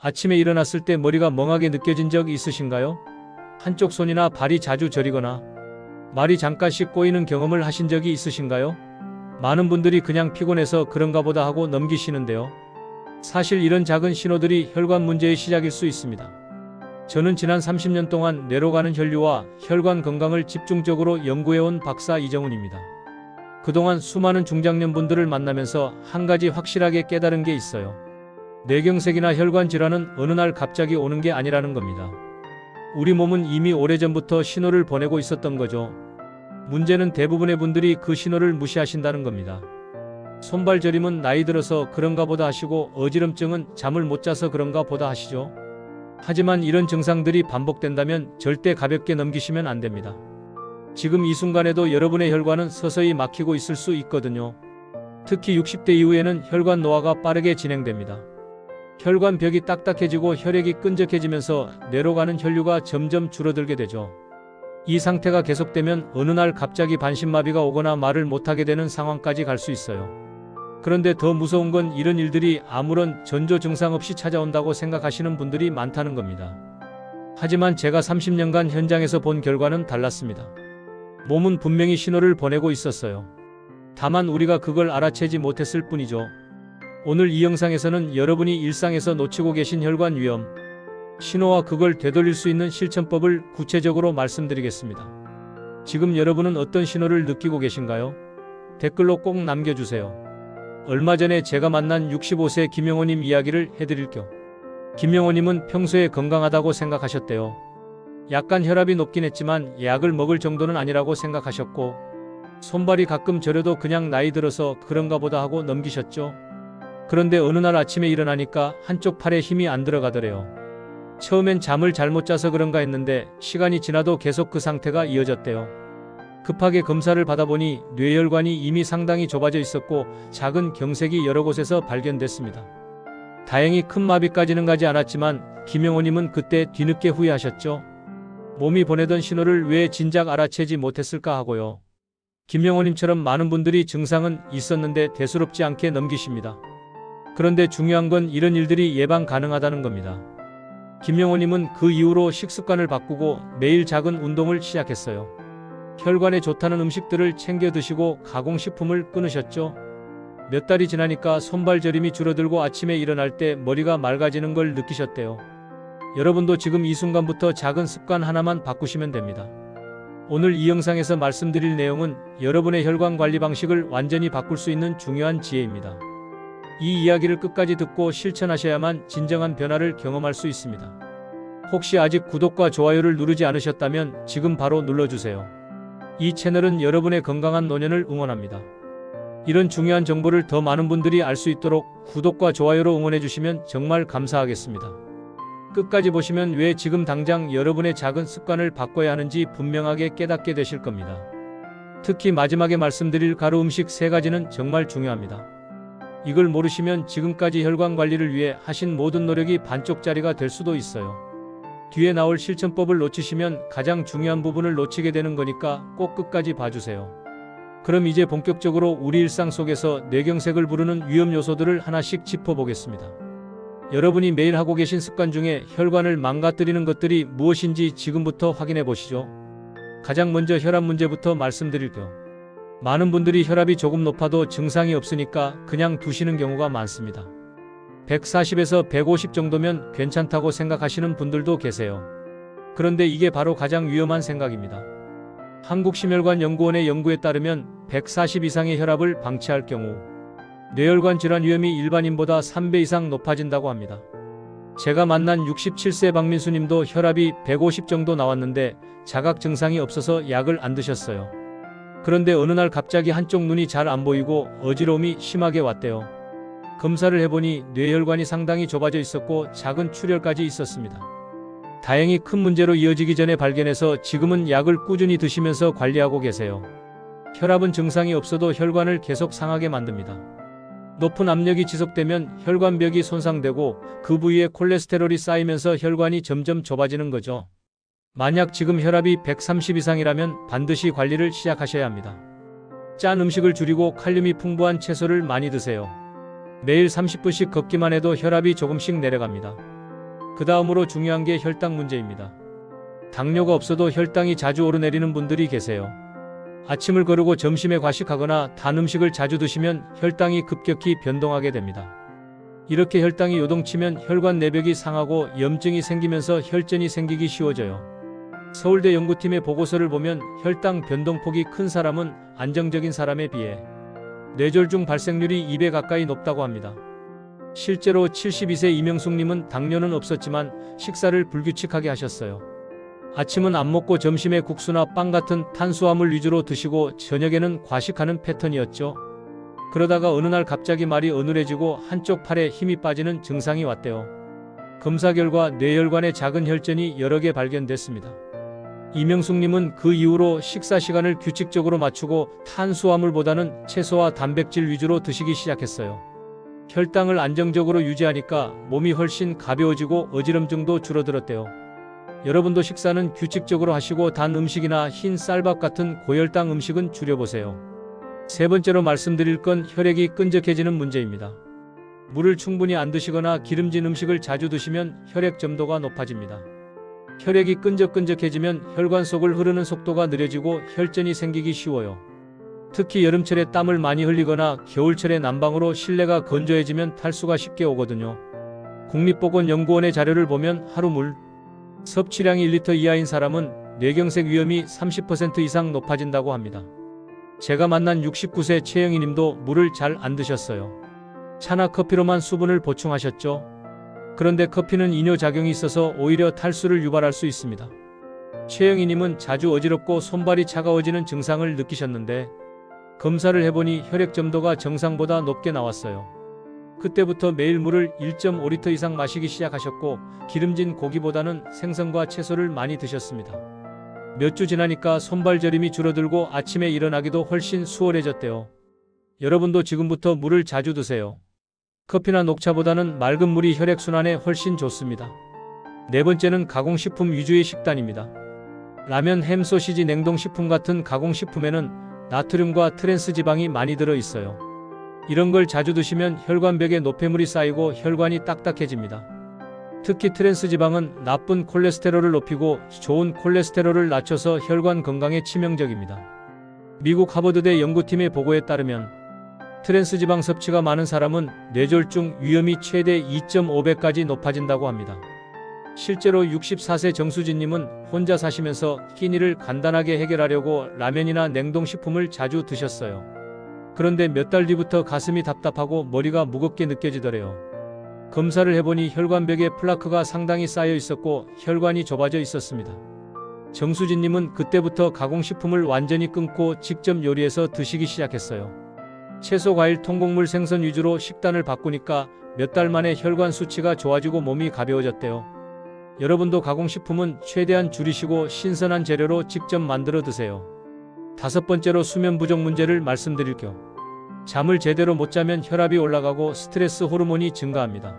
아침에 일어났을 때 머리가 멍하게 느껴진 적 있으신가요? 한쪽 손이나 발이 자주 저리거나 말이 잠깐씩 꼬이는 경험을 하신 적이 있으신가요? 많은 분들이 그냥 피곤해서 그런가 보다 하고 넘기시는데요. 사실 이런 작은 신호들이 혈관 문제의 시작일 수 있습니다. 저는 지난 30년 동안 뇌로 가는 혈류와 혈관 건강을 집중적으로 연구해온 박사 이정훈입니다. 그동안 수많은 중장년분들을 만나면서 한 가지 확실하게 깨달은 게 있어요. 뇌경색이나 혈관 질환은 어느 날 갑자기 오는 게 아니라는 겁니다. 우리 몸은 이미 오래전부터 신호를 보내고 있었던 거죠. 문제는 대부분의 분들이 그 신호를 무시하신다는 겁니다. 손발 저림은 나이 들어서 그런가 보다 하시고 어지럼증은 잠을 못 자서 그런가 보다 하시죠. 하지만 이런 증상들이 반복된다면 절대 가볍게 넘기시면 안 됩니다. 지금 이 순간에도 여러분의 혈관은 서서히 막히고 있을 수 있거든요. 특히 60대 이후에는 혈관 노화가 빠르게 진행됩니다. 혈관 벽이 딱딱해지고 혈액이 끈적해지면서 뇌로 가는 혈류가 점점 줄어들게 되죠. 이 상태가 계속되면 어느 날 갑자기 반신마비가 오거나 말을 못하게 되는 상황까지 갈 수 있어요. 그런데 더 무서운 건 이런 일들이 아무런 전조 증상 없이 찾아온다고 생각하시는 분들이 많다는 겁니다. 하지만 제가 30년간 현장에서 본 결과는 달랐습니다. 몸은 분명히 신호를 보내고 있었어요. 다만 우리가 그걸 알아채지 못했을 뿐이죠. 오늘 이 영상에서는 여러분이 일상에서 놓치고 계신 혈관 위험, 신호와 그걸 되돌릴 수 있는 실천법을 구체적으로 말씀드리겠습니다. 지금 여러분은 어떤 신호를 느끼고 계신가요? 댓글로 꼭 남겨주세요. 얼마 전에 제가 만난 65세 김영호님 이야기를 해드릴게요. 김영호님은 평소에 건강하다고 생각하셨대요. 약간 혈압이 높긴 했지만 약을 먹을 정도는 아니라고 생각하셨고 손발이 가끔 저려도 그냥 나이 들어서 그런가 보다 하고 넘기셨죠. 그런데 어느 날 아침에 일어나니까 한쪽 팔에 힘이 안 들어가더래요. 처음엔 잠을 잘못 자서 그런가 했는데 시간이 지나도 계속 그 상태가 이어졌대요. 급하게 검사를 받아보니 뇌혈관이 이미 상당히 좁아져 있었고 작은 경색이 여러 곳에서 발견됐습니다. 다행히 큰 마비까지는 가지 않았지만 김영호님은 그때 뒤늦게 후회하셨죠. 몸이 보내던 신호를 왜 진작 알아채지 못했을까 하고요. 김영호님처럼 많은 분들이 증상은 있었는데 대수롭지 않게 넘기십니다. 그런데 중요한 건 이런 일들이 예방 가능하다는 겁니다. 김영호님은 그 이후로 식습관을 바꾸고 매일 작은 운동을 시작했어요. 혈관에 좋다는 음식들을 챙겨 드시고 가공식품을 끊으셨죠. 몇 달이 지나니까 손발 저림이 줄어들고 아침에 일어날 때 머리가 맑아지는 걸 느끼셨대요. 여러분도 지금 이 순간부터 작은 습관 하나만 바꾸시면 됩니다. 오늘 이 영상에서 말씀드릴 내용은 여러분의 혈관 관리 방식을 완전히 바꿀 수 있는 중요한 지혜입니다. 이 이야기를 끝까지 듣고 실천하셔야만 진정한 변화를 경험할 수 있습니다. 혹시 아직 구독과 좋아요를 누르지 않으셨다면 지금 바로 눌러주세요. 이 채널은 여러분의 건강한 노년을 응원합니다. 이런 중요한 정보를 더 많은 분들이 알 수 있도록 구독과 좋아요로 응원해주시면 정말 감사하겠습니다. 끝까지 보시면 왜 지금 당장 여러분의 작은 습관을 바꿔야 하는지 분명하게 깨닫게 되실 겁니다. 특히 마지막에 말씀드릴 가루 음식 3가지는 정말 중요합니다. 이걸 모르시면 지금까지 혈관 관리를 위해 하신 모든 노력이 반쪽짜리가 될 수도 있어요. 뒤에 나올 실천법을 놓치시면 가장 중요한 부분을 놓치게 되는 거니까 꼭 끝까지 봐주세요. 그럼 이제 본격적으로 우리 일상 속에서 뇌경색을 부르는 위험 요소들을 하나씩 짚어보겠습니다. 여러분이 매일 하고 계신 습관 중에 혈관을 망가뜨리는 것들이 무엇인지 지금부터 확인해 보시죠. 가장 먼저 혈압 문제부터 말씀드릴게요. 많은 분들이 혈압이 조금 높아도 증상이 없으니까 그냥 두시는 경우가 많습니다. 140에서 150 정도면 괜찮다고 생각하시는 분들도 계세요. 그런데 이게 바로 가장 위험한 생각입니다. 한국심혈관연구원의 연구에 따르면 140 이상의 혈압을 방치할 경우 뇌혈관 질환 위험이 일반인보다 3배 이상 높아진다고 합니다. 제가 만난 67세 박민수님도 혈압이 150 정도 나왔는데 자각 증상이 없어서 약을 안 드셨어요. 그런데 어느 날 갑자기 한쪽 눈이 잘 안 보이고 어지러움이 심하게 왔대요. 검사를 해보니 뇌혈관이 상당히 좁아져 있었고 작은 출혈까지 있었습니다. 다행히 큰 문제로 이어지기 전에 발견해서 지금은 약을 꾸준히 드시면서 관리하고 계세요. 혈압은 증상이 없어도 혈관을 계속 상하게 만듭니다. 높은 압력이 지속되면 혈관벽이 손상되고 그 부위에 콜레스테롤이 쌓이면서 혈관이 점점 좁아지는 거죠. 만약 지금 혈압이 130 이상이라면 반드시 관리를 시작하셔야 합니다. 짠 음식을 줄이고 칼륨이 풍부한 채소를 많이 드세요. 매일 30분씩 걷기만 해도 혈압이 조금씩 내려갑니다. 그 다음으로 중요한 게 혈당 문제입니다. 당뇨가 없어도 혈당이 자주 오르내리는 분들이 계세요. 아침을 거르고 점심에 과식하거나 단 음식을 자주 드시면 혈당이 급격히 변동하게 됩니다. 이렇게 혈당이 요동치면 혈관 내벽이 상하고 염증이 생기면서 혈전이 생기기 쉬워져요. 서울대 연구팀의 보고서를 보면 혈당 변동폭이 큰 사람은 안정적인 사람에 비해 뇌졸중 발생률이 2배 가까이 높다고 합니다. 실제로 72세 이명숙님은 당뇨는 없었지만 식사를 불규칙하게 하셨어요. 아침은 안 먹고 점심에 국수나 빵 같은 탄수화물 위주로 드시고 저녁에는 과식하는 패턴이었죠. 그러다가 어느 날 갑자기 말이 어눌해지고 한쪽 팔에 힘이 빠지는 증상이 왔대요. 검사 결과 뇌혈관에 작은 혈전이 여러 개 발견됐습니다. 이명숙님은 그 이후로 식사 시간을 규칙적으로 맞추고 탄수화물보다는 채소와 단백질 위주로 드시기 시작했어요. 혈당을 안정적으로 유지하니까 몸이 훨씬 가벼워지고 어지럼증도 줄어들었대요. 여러분도 식사는 규칙적으로 하시고 단 음식이나 흰 쌀밥 같은 고혈당 음식은 줄여보세요. 세 번째로 말씀드릴 건 혈액이 끈적해지는 문제입니다. 물을 충분히 안 드시거나 기름진 음식을 자주 드시면 혈액 점도가 높아집니다. 혈액이 끈적끈적해지면 혈관 속을 흐르는 속도가 느려지고 혈전이 생기기 쉬워요. 특히 여름철에 땀을 많이 흘리거나 겨울철에 난방으로 실내가 건조해지면 탈수가 쉽게 오거든요. 국립보건연구원의 자료를 보면 하루 물 섭취량이 1리터 이하인 사람은 뇌경색 위험이 30% 이상 높아진다고 합니다. 제가 만난 69세 최영희 님도 물을 잘 안 드셨어요. 차나 커피로만 수분을 보충하셨죠. 그런데 커피는 이뇨작용이 있어서 오히려 탈수를 유발할 수 있습니다. 최영희 님은 자주 어지럽고 손발이 차가워지는 증상을 느끼셨는데 검사를 해보니 혈액 점도가 정상보다 높게 나왔어요. 그때부터 매일 물을 1.5리터 이상 마시기 시작하셨고 기름진 고기보다는 생선과 채소를 많이 드셨습니다. 몇 주 지나니까 손발 저림이 줄어들고 아침에 일어나기도 훨씬 수월해졌대요. 여러분도 지금부터 물을 자주 드세요. 커피나 녹차보다는 맑은 물이 혈액순환에 훨씬 좋습니다. 네 번째는 가공식품 위주의 식단입니다. 라면, 햄, 소시지, 냉동식품 같은 가공식품에는 나트륨과 트랜스 지방이 많이 들어 있어요. 이런 걸 자주 드시면 혈관벽에 노폐물이 쌓이고 혈관이 딱딱해집니다. 특히 트랜스 지방은 나쁜 콜레스테롤을 높이고 좋은 콜레스테롤을 낮춰서 혈관 건강에 치명적입니다. 미국 하버드대 연구팀의 보고에 따르면 트랜스 지방 섭취가 많은 사람은 뇌졸중 위험이 최대 2.5배까지 높아진다고 합니다. 실제로 64세 정수진님은 혼자 사시면서 끼니를 간단하게 해결하려고 라면이나 냉동식품을 자주 드셨어요. 그런데 몇 달 뒤부터 가슴이 답답하고 머리가 무겁게 느껴지더래요. 검사를 해보니 혈관벽에 플라크가 상당히 쌓여 있었고 혈관이 좁아져 있었습니다. 정수진님은 그때부터 가공식품을 완전히 끊고 직접 요리해서 드시기 시작했어요. 채소, 과일, 통곡물, 생선 위주로 식단을 바꾸니까 몇 달 만에 혈관 수치가 좋아지고 몸이 가벼워졌대요. 여러분도 가공식품은 최대한 줄이시고 신선한 재료로 직접 만들어 드세요. 다섯 번째로 수면 부족 문제를 말씀드릴게요. 잠을 제대로 못 자면 혈압이 올라가고 스트레스 호르몬이 증가합니다.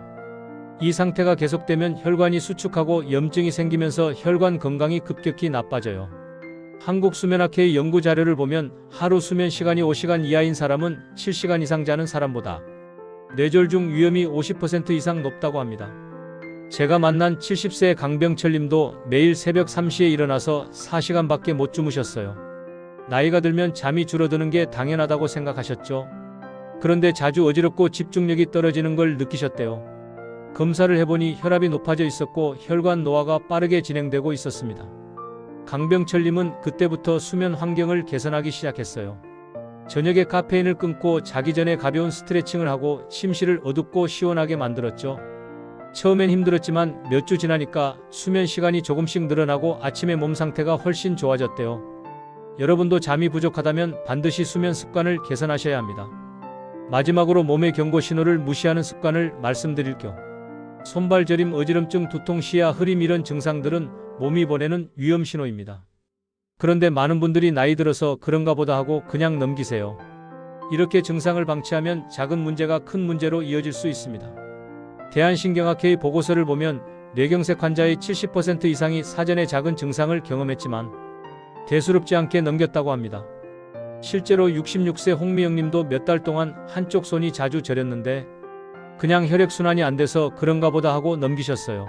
이 상태가 계속되면 혈관이 수축하고 염증이 생기면서 혈관 건강이 급격히 나빠져요. 한국수면학회의 연구 자료를 보면 하루 수면 시간이 5시간 이하인 사람은 7시간 이상 자는 사람보다 뇌졸중 위험이 50% 이상 높다고 합니다. 제가 만난 70세 강병철 님도 매일 새벽 3시에 일어나서 4시간밖에 못 주무셨어요. 나이가 들면 잠이 줄어드는 게 당연하다고 생각하셨죠. 그런데 자주 어지럽고 집중력이 떨어지는 걸 느끼셨대요. 검사를 해보니 혈압이 높아져 있었고 혈관 노화가 빠르게 진행되고 있었습니다. 강병철님은 그때부터 수면 환경을 개선하기 시작했어요. 저녁에 카페인을 끊고 자기 전에 가벼운 스트레칭을 하고 침실을 어둡고 시원하게 만들었죠. 처음엔 힘들었지만 몇 주 지나니까 수면 시간이 조금씩 늘어나고 아침에 몸 상태가 훨씬 좋아졌대요. 여러분도 잠이 부족하다면 반드시 수면 습관을 개선하셔야 합니다. 마지막으로 몸의 경고 신호를 무시하는 습관을 말씀드릴게요. 손발 저림, 어지럼증, 두통, 시야, 흐림 이런 증상들은 몸이 보내는 위험 신호입니다. 그런데 많은 분들이 나이 들어서 그런가 보다 하고 그냥 넘기세요. 이렇게 증상을 방치하면 작은 문제가 큰 문제로 이어질 수 있습니다. 대한신경학회의 보고서를 보면 뇌경색 환자의 70% 이상이 사전에 작은 증상을 경험했지만 대수롭지 않게 넘겼다고 합니다. 실제로 66세 홍미영님도 몇 달 동안 한쪽 손이 자주 저렸는데 그냥 혈액순환이 안 돼서 그런가 보다 하고 넘기셨어요.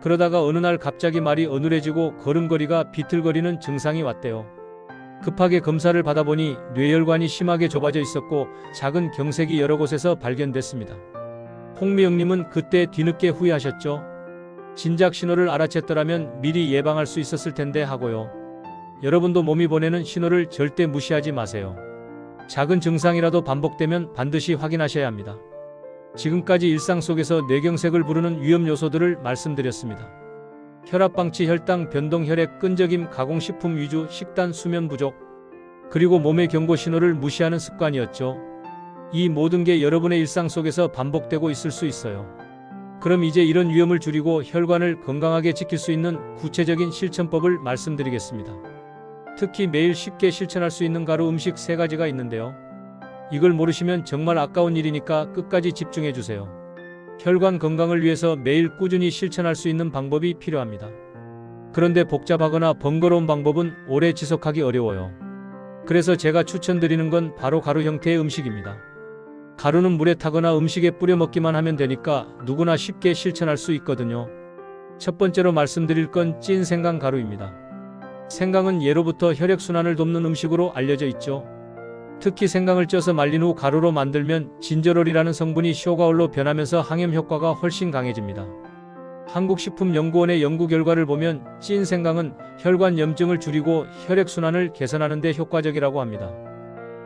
그러다가 어느 날 갑자기 말이 어눌해지고 걸음걸이가 비틀거리는 증상이 왔대요. 급하게 검사를 받아보니 뇌혈관이 심하게 좁아져 있었고 작은 경색이 여러 곳에서 발견됐습니다. 홍미영님은 그때 뒤늦게 후회하셨죠. 진작 신호를 알아챘더라면 미리 예방할 수 있었을 텐데 하고요. 여러분도 몸이 보내는 신호를 절대 무시하지 마세요. 작은 증상이라도 반복되면 반드시 확인하셔야 합니다. 지금까지 일상 속에서 뇌경색을 부르는 위험 요소들을 말씀드렸습니다. 혈압 방치, 혈당 변동, 혈액 끈적임, 가공식품 위주, 식단, 수면 부족, 그리고 몸의 경고 신호를 무시하는 습관이었죠. 이 모든 게 여러분의 일상 속에서 반복되고 있을 수 있어요. 그럼 이제 이런 위험을 줄이고 혈관을 건강하게 지킬 수 있는 구체적인 실천법을 말씀드리겠습니다. 특히 매일 쉽게 실천할 수 있는 가루 음식 3가지가 있는데요. 이걸 모르시면 정말 아까운 일이니까 끝까지 집중해 주세요. 혈관 건강을 위해서 매일 꾸준히 실천할 수 있는 방법이 필요합니다. 그런데 복잡하거나 번거로운 방법은 오래 지속하기 어려워요. 그래서 제가 추천드리는 건 바로 가루 형태의 음식입니다. 가루는 물에 타거나 음식에 뿌려 먹기만 하면 되니까 누구나 쉽게 실천할 수 있거든요. 첫 번째로 말씀드릴 건 찐 생강 가루입니다. 생강은 예로부터 혈액순환을 돕는 음식으로 알려져 있죠. 특히 생강을 쪄서 말린 후 가루로 만들면 진저롤이라는 성분이 쇼가올로 변하면서 항염 효과가 훨씬 강해집니다. 한국식품연구원의 연구 결과를 보면 찐 생강은 혈관 염증을 줄이고 혈액순환을 개선하는 데 효과적이라고 합니다.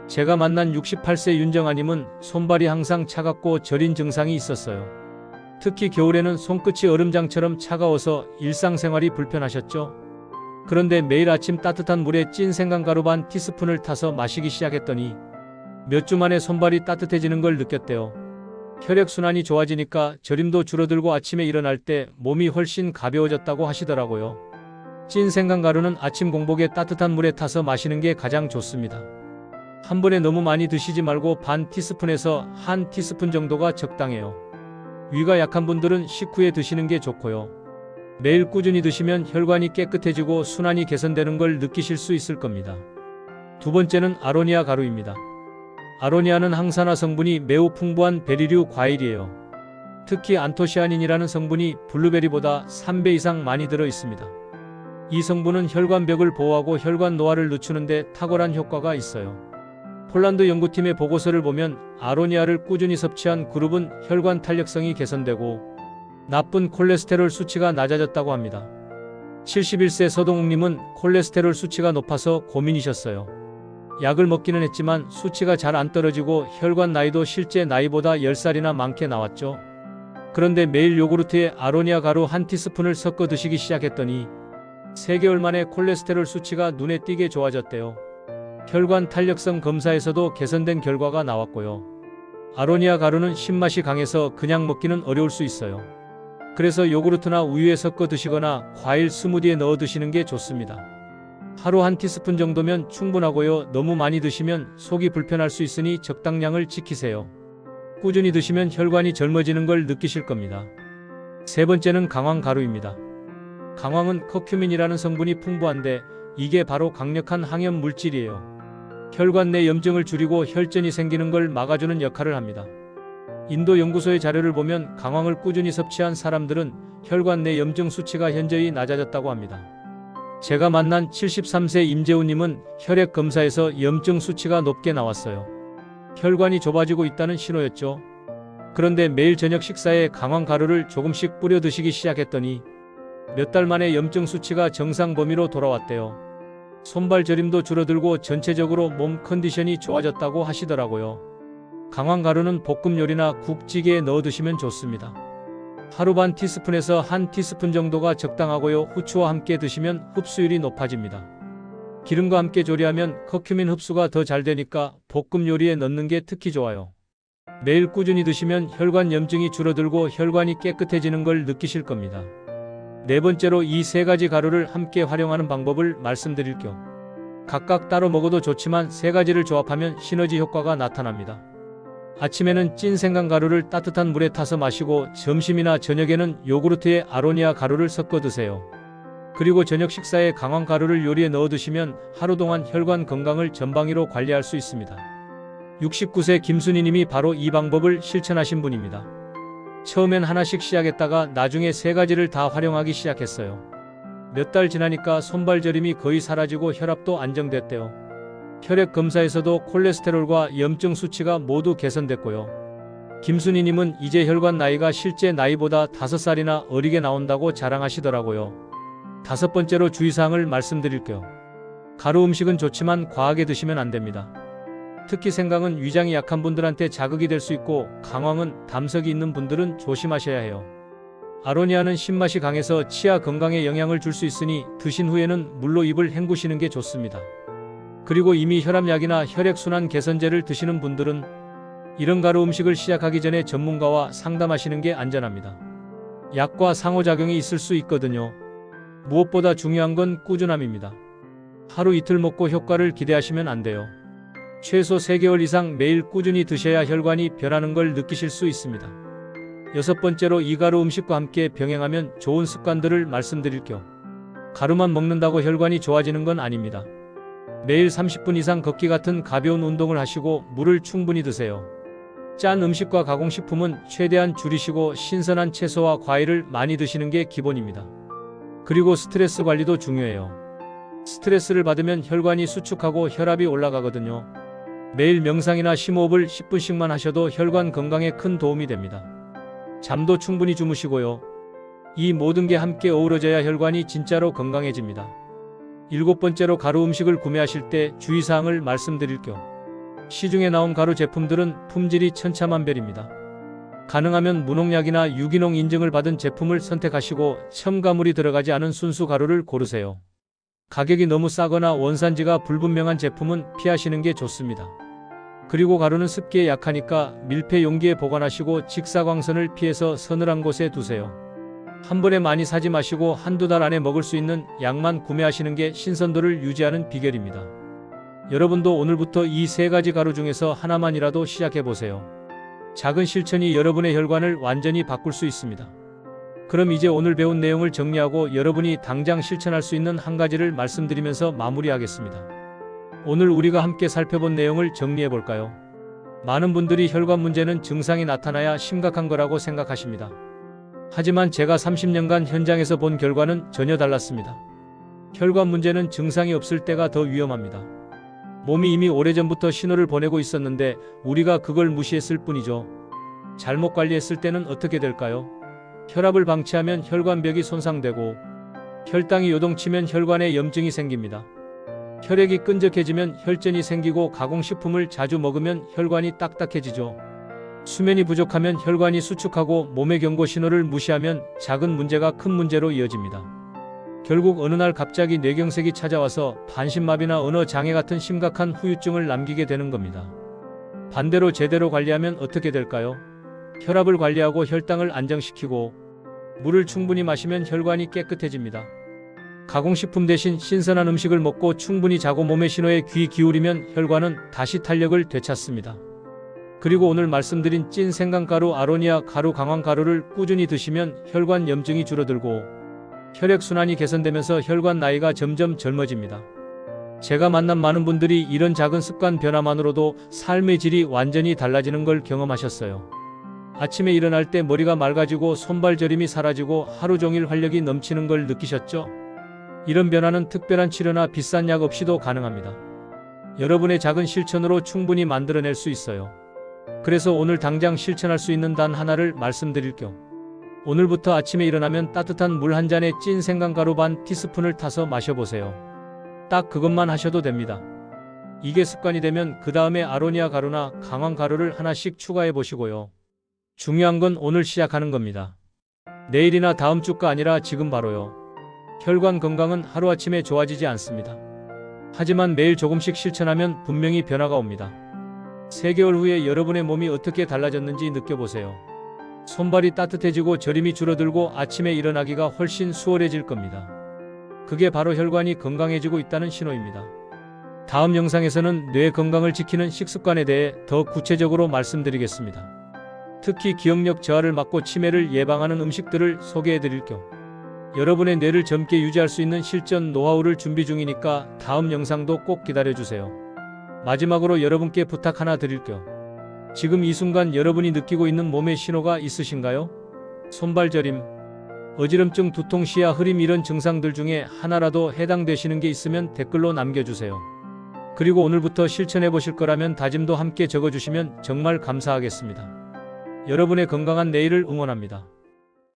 제가 만난 68세 윤정아님은 손발이 항상 차갑고 저린 증상이 있었어요. 특히 겨울에는 손끝이 얼음장처럼 차가워서 일상생활이 불편하셨죠. 그런데 매일 아침 따뜻한 물에 찐 생강가루 반 티스푼을 타서 마시기 시작했더니 몇 주 만에 손발이 따뜻해지는 걸 느꼈대요. 혈액순환이 좋아지니까 저림도 줄어들고 아침에 일어날 때 몸이 훨씬 가벼워졌다고 하시더라고요. 찐 생강가루는 아침 공복에 따뜻한 물에 타서 마시는 게 가장 좋습니다. 한 번에 너무 많이 드시지 말고 반 티스푼에서 1티스푼 정도가 적당해요. 위가 약한 분들은 식후에 드시는 게 좋고요. 매일 꾸준히 드시면 혈관이 깨끗해지고 순환이 개선되는 걸 느끼실 수 있을 겁니다. 두 번째는 아로니아 가루입니다. 아로니아는 항산화 성분이 매우 풍부한 베리류 과일이에요. 특히 안토시아닌이라는 성분이 블루베리보다 3배 이상 많이 들어 있습니다. 이 성분은 혈관벽을 보호하고 혈관 노화를 늦추는 데 탁월한 효과가 있어요. 폴란드 연구팀의 보고서를 보면 아로니아를 꾸준히 섭취한 그룹은 혈관 탄력성이 개선되고 나쁜 콜레스테롤 수치가 낮아졌다고 합니다. 71세 서동욱님은 콜레스테롤 수치가 높아서 고민이셨어요. 약을 먹기는 했지만 수치가 잘 안 떨어지고 혈관 나이도 실제 나이보다 10살이나 많게 나왔죠. 그런데 매일 요구르트에 아로니아 가루 1티스푼을 섞어 드시기 시작했더니 3개월 만에 콜레스테롤 수치가 눈에 띄게 좋아졌대요. 혈관 탄력성 검사에서도 개선된 결과가 나왔고요. 아로니아 가루는 신맛이 강해서 그냥 먹기는 어려울 수 있어요. 그래서 요구르트나 우유에 섞어 드시거나 과일 스무디에 넣어 드시는 게 좋습니다. 하루 1티스푼 정도면 충분하고요. 너무 많이 드시면 속이 불편할 수 있으니 적당량을 지키세요. 꾸준히 드시면 혈관이 젊어지는 걸 느끼실 겁니다. 세 번째는 강황 가루입니다. 강황은 커큐민이라는 성분이 풍부한데 이게 바로 강력한 항염 물질이에요. 혈관 내 염증을 줄이고 혈전이 생기는 걸 막아주는 역할을 합니다. 인도 연구소의 자료를 보면 강황을 꾸준히 섭취한 사람들은 혈관 내 염증 수치가 현저히 낮아졌다고 합니다. 제가 만난 73세 임재우님은 혈액 검사에서 염증 수치가 높게 나왔어요. 혈관이 좁아지고 있다는 신호였죠. 그런데 매일 저녁 식사에 강황 가루를 조금씩 뿌려 드시기 시작했더니 몇 달 만에 염증 수치가 정상 범위로 돌아왔대요. 손발 저림도 줄어들고 전체적으로 몸 컨디션이 좋아졌다고 하시더라고요. 강황 가루는 볶음 요리나 국찌개에 넣어 드시면 좋습니다. 하루 반 티스푼에서 1티스푼 정도가 적당하고요. 후추와 함께 드시면 흡수율이 높아집니다. 기름과 함께 조리하면 커큐민 흡수가 더 잘 되니까 볶음 요리에 넣는 게 특히 좋아요. 매일 꾸준히 드시면 혈관 염증이 줄어들고 혈관이 깨끗해지는 걸 느끼실 겁니다. 네 번째로 이 3가지 가루를 함께 활용하는 방법을 말씀드릴 겸 각각 따로 먹어도 좋지만 3가지를 조합하면 시너지 효과가 나타납니다. 아침에는 찐 생강 가루를 따뜻한 물에 타서 마시고 점심이나 저녁에는 요구르트에 아로니아 가루를 섞어 드세요. 그리고 저녁 식사에 강황 가루를 요리에 넣어 드시면 하루 동안 혈관 건강을 전방위로 관리할 수 있습니다. 69세 김순희님이 바로 이 방법을 실천하신 분입니다. 처음엔 하나씩 시작했다가 나중에 3가지를 다 활용하기 시작했어요. 몇 달 지나니까 손발 저림이 거의 사라지고 혈압도 안정됐대요. 혈액 검사에서도 콜레스테롤과 염증 수치가 모두 개선됐고요. 김순희님은 이제 혈관 나이가 실제 나이보다 5살이나 어리게 나온다고 자랑하시더라고요. 5번째로 주의사항을 말씀드릴게요. 가루 음식은 좋지만 과하게 드시면 안 됩니다. 특히 생강은 위장이 약한 분들한테 자극이 될 수 있고 강황은 담석이 있는 분들은 조심하셔야 해요. 아로니아는 신맛이 강해서 치아 건강에 영향을 줄 수 있으니 드신 후에는 물로 입을 헹구시는 게 좋습니다. 그리고 이미 혈압약이나 혈액순환 개선제를 드시는 분들은 이런 가루 음식을 시작하기 전에 전문가와 상담하시는 게 안전합니다. 약과 상호작용이 있을 수 있거든요. 무엇보다 중요한 건 꾸준함입니다. 하루 이틀 먹고 효과를 기대하시면 안 돼요. 최소 3개월 이상 매일 꾸준히 드셔야 혈관이 변하는 걸 느끼실 수 있습니다. 6번째로 이 가루 음식과 함께 병행하면 좋은 습관들을 말씀드릴게요. 가루만 먹는다고 혈관이 좋아지는 건 아닙니다. 매일 30분 이상 걷기 같은 가벼운 운동을 하시고 물을 충분히 드세요. 짠 음식과 가공식품은 최대한 줄이시고 신선한 채소와 과일을 많이 드시는 게 기본입니다. 그리고 스트레스 관리도 중요해요. 스트레스를 받으면 혈관이 수축하고 혈압이 올라가거든요. 매일 명상이나 심호흡을 10분씩만 하셔도 혈관 건강에 큰 도움이 됩니다. 잠도 충분히 주무시고요. 이 모든 게 함께 어우러져야 혈관이 진짜로 건강해집니다. 7번째로 가루 음식을 구매하실 때 주의사항을 말씀드릴게요. 시중에 나온 가루 제품들은 품질이 천차만별입니다. 가능하면 무농약이나 유기농 인증을 받은 제품을 선택하시고 첨가물이 들어가지 않은 순수 가루를 고르세요. 가격이 너무 싸거나 원산지가 불분명한 제품은 피하시는 게 좋습니다. 그리고 가루는 습기에 약하니까 밀폐 용기에 보관하시고 직사광선을 피해서 서늘한 곳에 두세요. 한 번에 많이 사지 마시고 한두 달 안에 먹을 수 있는 양만 구매하시는 게 신선도를 유지하는 비결입니다. 여러분도 오늘부터 이 3가지 가루 중에서 하나만이라도 시작해보세요. 작은 실천이 여러분의 혈관을 완전히 바꿀 수 있습니다. 그럼 이제 오늘 배운 내용을 정리하고 여러분이 당장 실천할 수 있는 한 가지를 말씀드리면서 마무리하겠습니다. 오늘 우리가 함께 살펴본 내용을 정리해볼까요? 많은 분들이 혈관 문제는 증상이 나타나야 심각한 거라고 생각하십니다. 하지만 제가 30년간 현장에서 본 결과는 전혀 달랐습니다. 혈관 문제는 증상이 없을 때가 더 위험합니다. 몸이 이미 오래전부터 신호를 보내고 있었는데 우리가 그걸 무시했을 뿐이죠. 잘못 관리했을 때는 어떻게 될까요? 혈압을 방치하면 혈관벽이 손상되고 혈당이 요동치면 혈관에 염증이 생깁니다. 혈액이 끈적해지면 혈전이 생기고 가공식품을 자주 먹으면 혈관이 딱딱해지죠. 수면이 부족하면 혈관이 수축하고 몸의 경고 신호를 무시하면 작은 문제가 큰 문제로 이어집니다. 결국 어느 날 갑자기 뇌경색이 찾아와서 반신마비나 언어 장애 같은 심각한 후유증을 남기게 되는 겁니다. 반대로 제대로 관리하면 어떻게 될까요? 혈압을 관리하고 혈당을 안정시키고 물을 충분히 마시면 혈관이 깨끗해집니다. 가공식품 대신 신선한 음식을 먹고 충분히 자고 몸의 신호에 귀 기울이면 혈관은 다시 탄력을 되찾습니다. 그리고 오늘 말씀드린 찐 생강가루, 아로니아 가루, 강황가루를 꾸준히 드시면 혈관 염증이 줄어들고 혈액순환이 개선되면서 혈관 나이가 점점 젊어집니다. 제가 만난 많은 분들이 이런 작은 습관 변화만으로도 삶의 질이 완전히 달라지는 걸 경험하셨어요. 아침에 일어날 때 머리가 맑아지고 손발 저림이 사라지고 하루 종일 활력이 넘치는 걸 느끼셨죠? 이런 변화는 특별한 치료나 비싼 약 없이도 가능합니다. 여러분의 작은 실천으로 충분히 만들어낼 수 있어요. 그래서 오늘 당장 실천할 수 있는 단 하나를 말씀드릴게요. 오늘부터 아침에 일어나면 따뜻한 물 한 잔에 찐 생강가루 반 티스푼을 타서 마셔보세요. 딱 그것만 하셔도 됩니다. 이게 습관이 되면 그 다음에 아로니아 가루나 강황가루를 하나씩 추가해 보시고요. 중요한 건 오늘 시작하는 겁니다. 내일이나 다음 주가 아니라 지금 바로요. 혈관 건강은 하루아침에 좋아지지 않습니다. 하지만 매일 조금씩 실천하면 분명히 변화가 옵니다. 3개월 후에 여러분의 몸이 어떻게 달라졌는지 느껴보세요. 손발이 따뜻해지고 저림이 줄어들고 아침에 일어나기가 훨씬 수월해질 겁니다. 그게 바로 혈관이 건강해지고 있다는 신호입니다. 다음 영상에서는 뇌 건강을 지키는 식습관에 대해 더 구체적으로 말씀드리겠습니다. 특히 기억력 저하를 막고 치매를 예방하는 음식들을 소개해드릴게요. 여러분의 뇌를 젊게 유지할 수 있는 실전 노하우를 준비 중이니까 다음 영상도 꼭 기다려주세요. 마지막으로 여러분께 부탁 하나 드릴게요. 지금 이 순간 여러분이 느끼고 있는 몸의 신호가 있으신가요? 손발 저림, 어지럼증, 두통, 시야 흐림 이런 증상들 중에 하나라도 해당되시는 게 있으면 댓글로 남겨주세요. 그리고 오늘부터 실천해 보실 거라면 다짐도 함께 적어주시면 정말 감사하겠습니다. 여러분의 건강한 내일을 응원합니다.